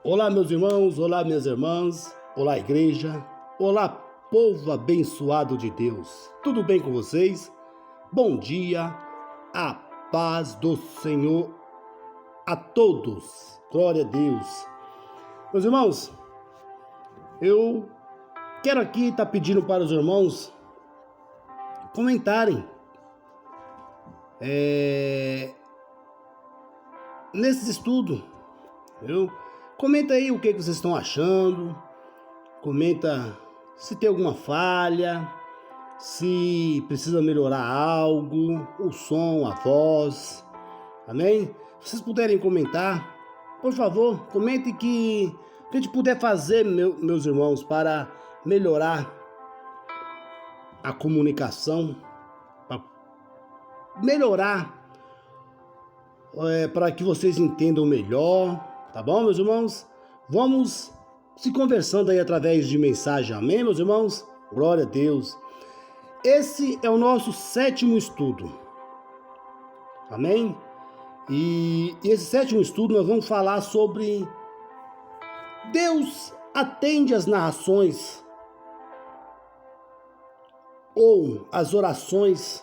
Olá, meus irmãos, olá, minhas irmãs, olá, igreja, olá, povo abençoado de Deus. Tudo bem com vocês? Bom dia, a paz do Senhor a todos. Glória a Deus. Meus irmãos, eu quero aqui estar pedindo para os irmãos comentarem nesse estudo, viu? Comenta aí o que vocês estão achando, comenta se tem alguma falha, se precisa melhorar algo, o som, a voz, amém? Se vocês puderem comentar, por favor, comente que a gente puder fazer, meus irmãos, para melhorar a comunicação, para melhorar, para que vocês entendam melhor. Tá bom, meus irmãos? Vamos se conversando aí através de mensagem, amém, meus irmãos? Glória a Deus. Esse é o nosso 7º estudo, amém? E esse 7º estudo nós vamos falar sobre Deus atende as narrações ou as orações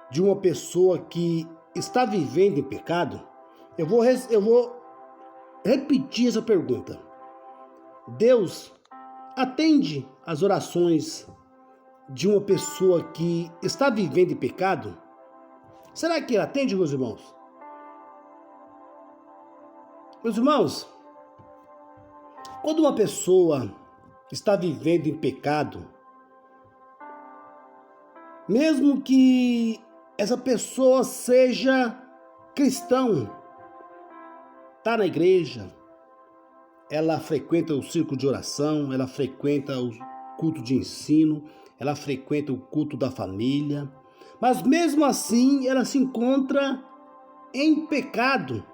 de uma pessoa que está vivendo em pecado. Eu vou repetir essa pergunta. Deus atende as orações de uma pessoa que está vivendo em pecado? Será que Ele atende, meus irmãos? Meus irmãos, quando uma pessoa está vivendo em pecado, mesmo que essa pessoa seja cristão, está na igreja, ela frequenta o círculo de oração, ela frequenta o culto de ensino, ela frequenta o culto da família, mas mesmo assim ela se encontra em pecado.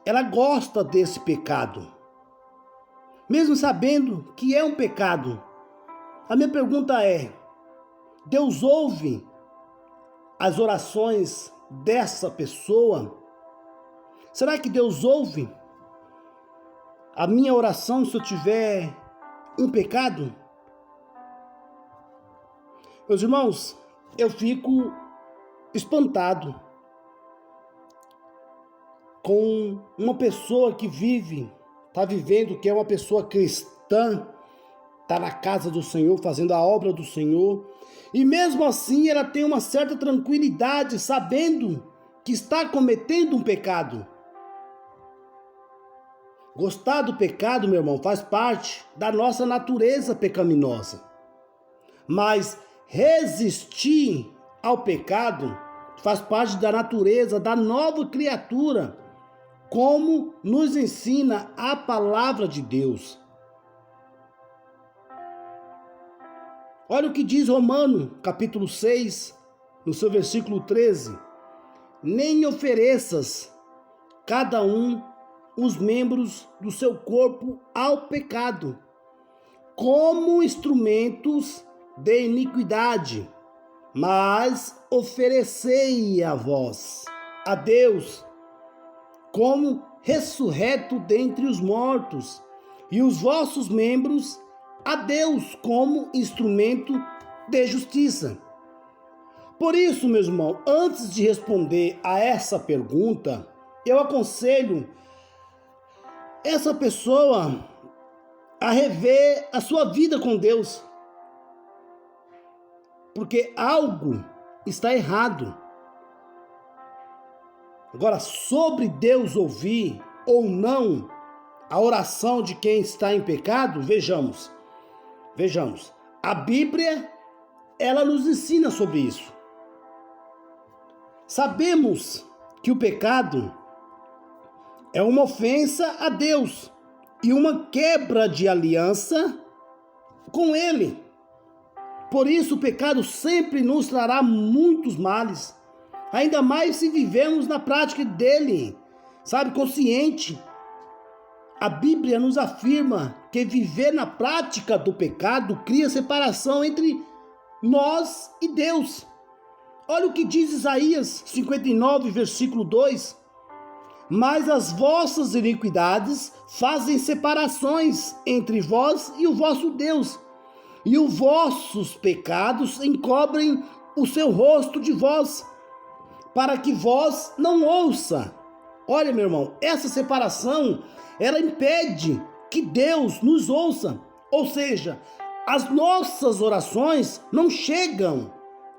Ela gosta desse pecado, mesmo sabendo que é um pecado. A minha pergunta é: Deus ouve as orações dessa pessoa? Será que Deus ouve a minha oração se eu tiver um pecado? Meus irmãos, eu fico espantado com uma pessoa que está vivendo, que é uma pessoa cristã, está na casa do Senhor, fazendo a obra do Senhor, e mesmo assim ela tem uma certa tranquilidade, sabendo que está cometendo um pecado. Gostar do pecado, meu irmão, faz parte da nossa natureza pecaminosa. Mas resistir ao pecado faz parte da natureza da nova criatura, como nos ensina a palavra de Deus. Olha o que diz Romanos, capítulo 6, no seu versículo 13. Nem ofereças cada um os membros do seu corpo ao pecado, como instrumentos de iniquidade, mas oferecei a vós, a Deus, como ressurreto dentre os mortos, e os vossos membros a Deus como instrumento de justiça. Por isso, meus irmãos, antes de responder a essa pergunta, eu aconselho essa pessoa a rever a sua vida com Deus, porque algo está errado. Agora, sobre Deus ouvir ou não a oração de quem está em pecado, vejamos. A Bíblia, ela nos ensina sobre isso. Sabemos que o pecado é uma ofensa a Deus e uma quebra de aliança com Ele. Por isso o pecado sempre nos trará muitos males, ainda mais se vivemos na prática dele, consciente. A Bíblia nos afirma que viver na prática do pecado cria separação entre nós e Deus. Olha o que diz Isaías 59, versículo 2. Mas as vossas iniquidades fazem separações entre vós e o vosso Deus, e os vossos pecados encobrem o seu rosto de vós, para que vós não ouça. Olha, meu irmão, essa separação, ela impede que Deus nos ouça. Ou seja, as nossas orações não chegam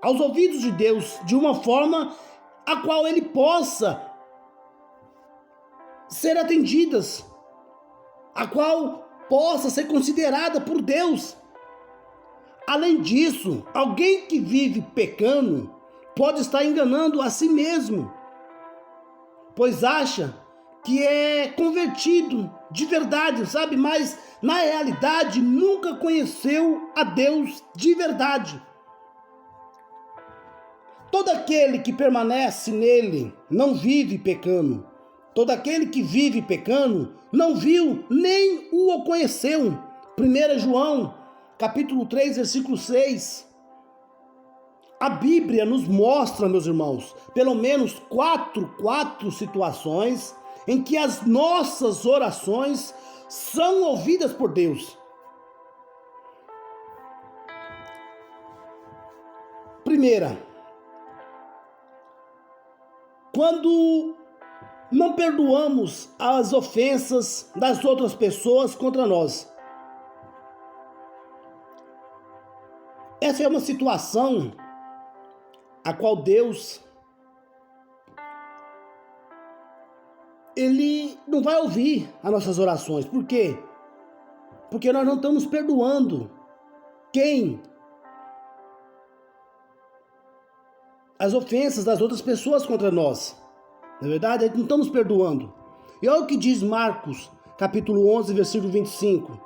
aos ouvidos de Deus de uma forma a qual Ele possa ser atendidas, a qual possa ser considerada por Deus. Além disso, alguém que vive pecando pode estar enganando a si mesmo, pois acha que é convertido de verdade, sabe? Mas na realidade nunca conheceu a Deus de verdade. Todo aquele que permanece nele não vive pecando. Todo aquele que vive pecando não viu nem o conheceu. 1 João, capítulo 3, versículo 6. A Bíblia nos mostra, meus irmãos, pelo menos quatro situações em que as nossas orações são ouvidas por Deus. Primeira, quando não perdoamos as ofensas das outras pessoas contra nós. Essa é uma situação a qual Deus, Ele não vai ouvir as nossas orações. Por quê? Porque nós não estamos perdoando quem? As ofensas das outras pessoas contra nós. Na verdade, não estamos perdoando. E olha o que diz Marcos, capítulo 11, versículo 25.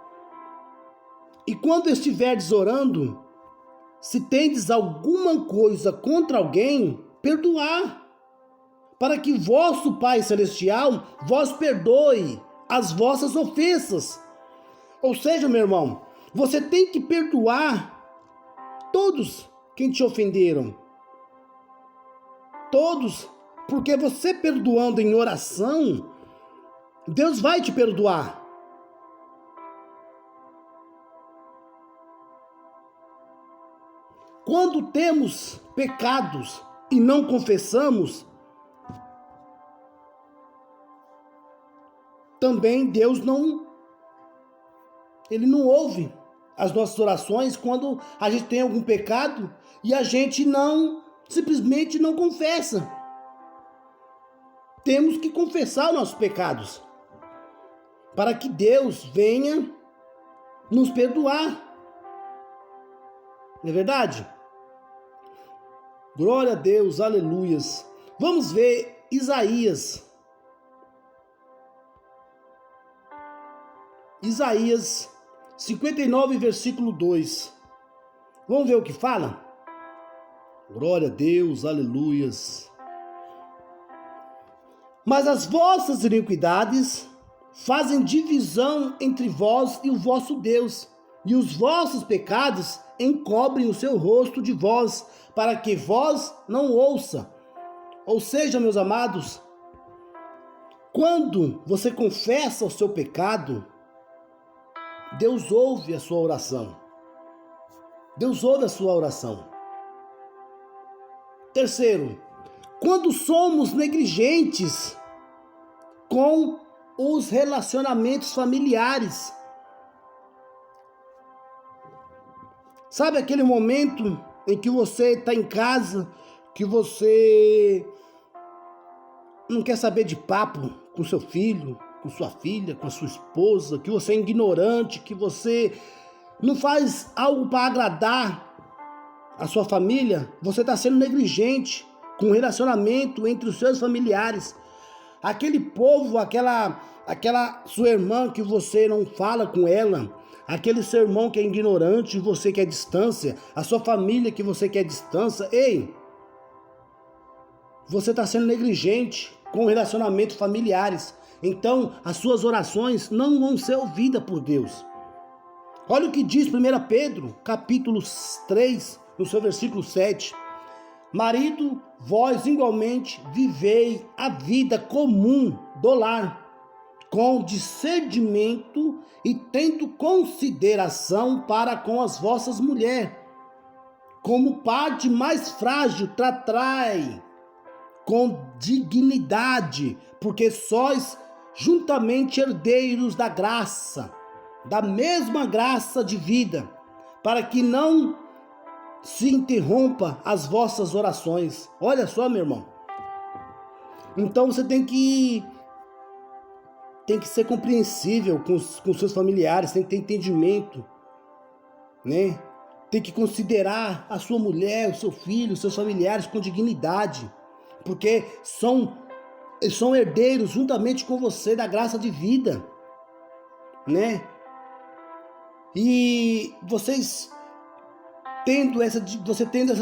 E quando estiverdes orando, se tendes alguma coisa contra alguém, perdoar, para que vosso Pai Celestial vos perdoe as vossas ofensas. Ou seja, meu irmão, você tem que perdoar todos quem te ofenderam. Todos. Porque você perdoando em oração, Deus vai te perdoar. Quando temos pecados e não confessamos, também Deus Ele não ouve as nossas orações quando a gente tem algum pecado e a gente simplesmente não confessa. Temos que confessar os nossos pecados, para que Deus venha nos perdoar. Não é verdade? Glória a Deus, aleluias. Vamos ver Isaías. Isaías 59, versículo 2. Vamos ver o que fala? Glória a Deus, aleluias. Mas as vossas iniquidades fazem divisão entre vós e o vosso Deus, e os vossos pecados encobrem o seu rosto de vós, para que vós não ouça. Ou seja, meus amados, quando você confessa o seu pecado, Deus ouve a sua oração. Deus ouve a sua oração. Terceiro, quando somos negligentes com os relacionamentos familiares. Sabe aquele momento em que você está em casa, que você não quer saber de papo com seu filho, com sua filha, com a sua esposa, que você é ignorante, que você não faz algo para agradar a sua família, você está sendo negligente com o relacionamento entre os seus familiares. Aquele povo, aquela sua irmã que você não fala com ela, aquele seu irmão que é ignorante e você quer distância, a sua família que você quer distância, ei, você está sendo negligente com relacionamentos familiares. Então, as suas orações não vão ser ouvidas por Deus. Olha o que diz 1 Pedro, capítulo 3, no seu versículo 7. Marido, vós igualmente vivei a vida comum do lar, com discernimento e tendo consideração para com as vossas mulheres. Como parte mais frágil, tratai com dignidade, porque sois juntamente herdeiros da graça, da mesma graça de vida, para que não se interrompa as vossas orações. Olha só, meu irmão. Então você tem que ser compreensível com seus familiares, tem que ter entendimento, né? Tem que considerar a sua mulher, o seu filho, os seus familiares com dignidade, porque são herdeiros juntamente com você da graça de vida, né? E você tendo essa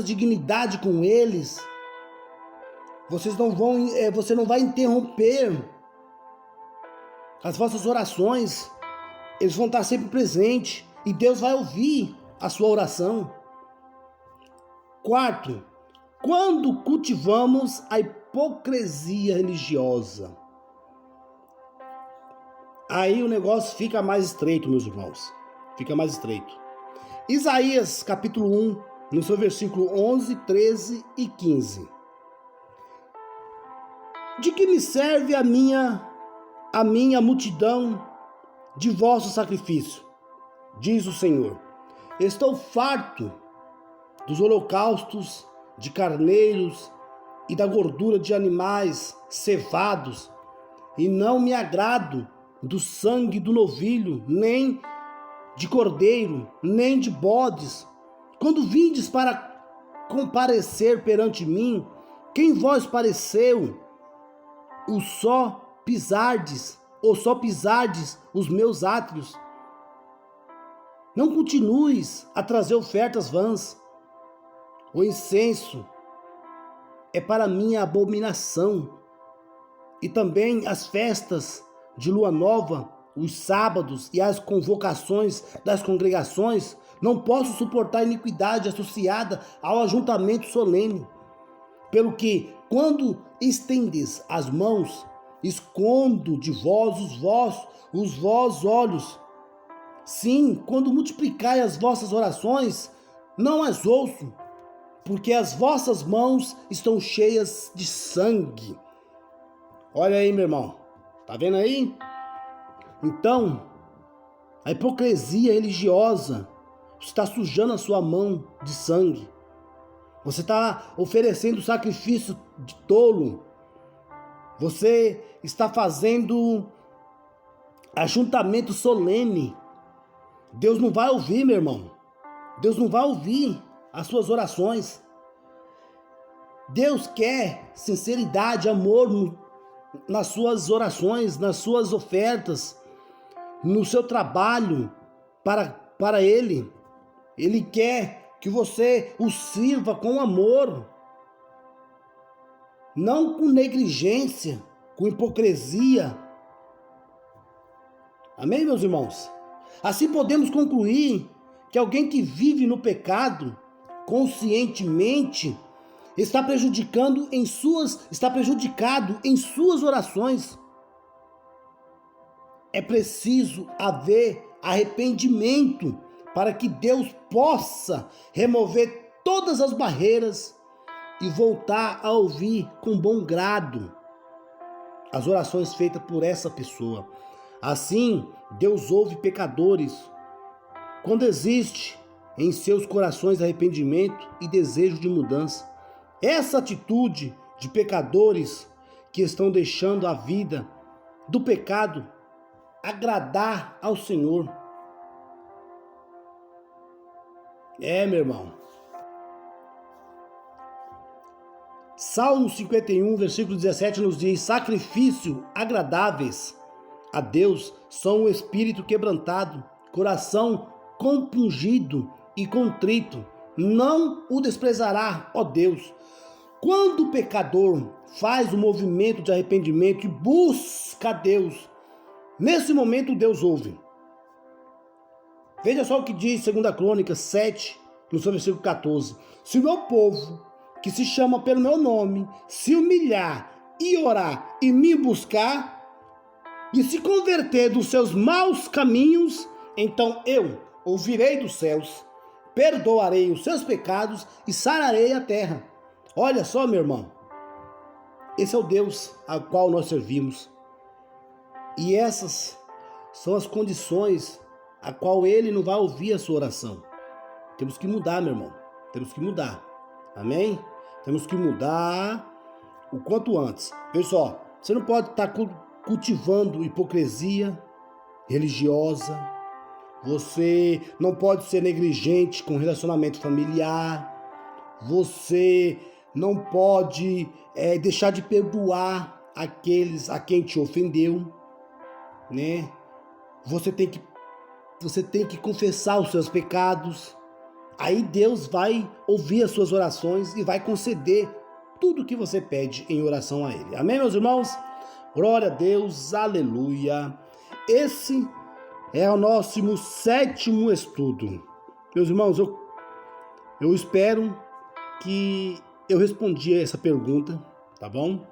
dignidade com eles, você não vai interromper as vossas orações. Eles vão estar sempre presentes e Deus vai ouvir a sua oração. Quarto, quando cultivamos a hipocrisia religiosa, aí o negócio fica mais estreito, meus irmãos. Fica mais estreito. Isaías capítulo 1, no seu versículo 11, 13 e 15. De que me serve a minha multidão de vosso sacrifício? Diz o Senhor. Estou farto dos holocaustos de carneiros e da gordura de animais cevados, e não me agrado do sangue do novilho, nem de cordeiro, nem de bodes. Quando vindes para comparecer perante mim, quem vos pareceu só pisardes os meus átrios? Não continues a trazer ofertas vãs. O incenso é para minha abominação, e também as festas de lua nova, os sábados e as convocações das congregações. Não posso suportar iniquidade associada ao ajuntamento solene. Pelo que, quando estendes as mãos, escondo de vós os vossos olhos. Sim, quando multiplicai as vossas orações, não as ouço, porque as vossas mãos estão cheias de sangue. Olha aí, meu irmão, tá vendo aí? Então, a hipocrisia religiosa está sujando a sua mão de sangue. Você está oferecendo sacrifício de tolo. Você está fazendo ajuntamento solene. Deus não vai ouvir, meu irmão. Deus não vai ouvir as suas orações. Deus quer sinceridade, amor nas suas orações, nas suas ofertas, no seu trabalho para Ele. Ele quer que você o sirva com amor, não com negligência, com hipocrisia. Amém, meus irmãos? Assim podemos concluir que alguém que vive no pecado conscientemente está prejudicado em suas orações. É preciso haver arrependimento para que Deus possa remover todas as barreiras e voltar a ouvir com bom grado as orações feitas por essa pessoa. Assim, Deus ouve pecadores quando existe em seus corações arrependimento e desejo de mudança. Essa atitude de pecadores que estão deixando a vida do pecado agradar ao Senhor. Meu irmão. Salmo 51, versículo 17 nos diz: sacrifício agradáveis a Deus são o espírito quebrantado, coração compungido e contrito. Não o desprezará, ó Deus. Quando o pecador faz o movimento de arrependimento e busca a Deus, nesse momento Deus ouve. Veja só o que diz 2 Crônicas 7, no seu versículo 14. Se o meu povo, que se chama pelo meu nome, se humilhar e orar e me buscar, e se converter dos seus maus caminhos, então eu ouvirei dos céus, perdoarei os seus pecados e sararei a terra. Olha só, meu irmão, esse é o Deus ao qual nós servimos. E essas são as condições a qual Ele não vai ouvir a sua oração. Temos que mudar, meu irmão. Temos que mudar. Amém? Temos que mudar o quanto antes. Pessoal, você não pode estar cultivando hipocrisia religiosa. Você não pode ser negligente com relacionamento familiar. Você não pode deixar de perdoar aqueles a quem te ofendeu, né? Você tem que confessar os seus pecados. Aí Deus vai ouvir as suas orações e vai conceder tudo o que você pede em oração a Ele. Amém, meus irmãos? Glória a Deus, aleluia. Esse é o nosso 7º estudo. Meus irmãos, eu espero que eu respondi a essa pergunta, tá bom?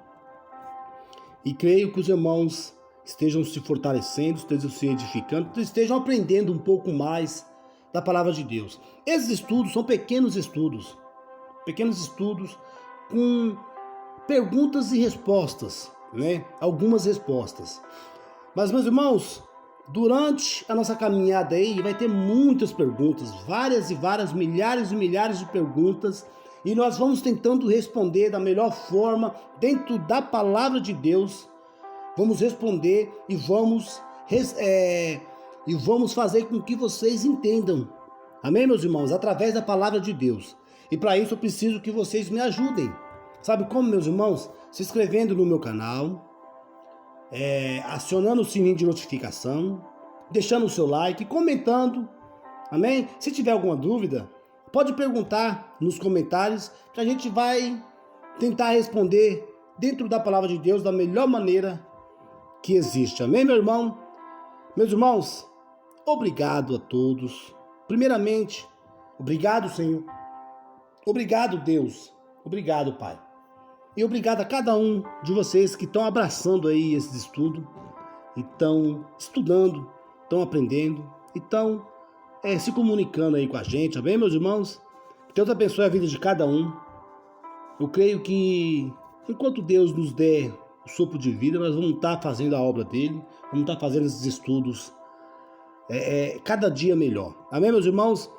E creio que os irmãos estejam se fortalecendo, estejam se edificando, estejam aprendendo um pouco mais da palavra de Deus. Esses estudos são pequenos estudos com perguntas e respostas, né? Algumas respostas. Mas, meus irmãos, durante a nossa caminhada aí vai ter muitas perguntas, várias e várias, milhares e milhares de perguntas, e nós vamos tentando responder da melhor forma dentro da palavra de Deus. Vamos responder e vamos fazer com que vocês entendam. Amém, meus irmãos? Através da palavra de Deus. E para isso eu preciso que vocês me ajudem. Sabe como, meus irmãos? Se inscrevendo no meu canal, acionando o sininho de notificação, deixando o seu like, comentando. Amém? Se tiver alguma dúvida, pode perguntar nos comentários que a gente vai tentar responder dentro da palavra de Deus da melhor maneira que existe. Amém, meu irmão? Meus irmãos, obrigado a todos. Primeiramente, obrigado, Senhor. Obrigado, Deus. Obrigado, Pai. E obrigado a cada um de vocês que estão abraçando aí esse estudo, e estão estudando, estão aprendendo, e estão se comunicando aí com a gente. Amém, meus irmãos? Que Deus abençoe a vida de cada um. Eu creio que enquanto Deus nos der o sopro de vida, nós vamos estar fazendo a obra dele, vamos estar fazendo esses estudos cada dia melhor. Amém, meus irmãos?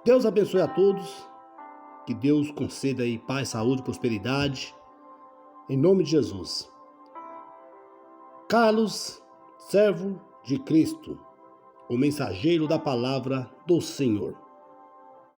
Deus abençoe a todos, que Deus conceda aí paz, saúde, prosperidade, em nome de Jesus. Carlos, servo de Cristo, o mensageiro da palavra do Senhor.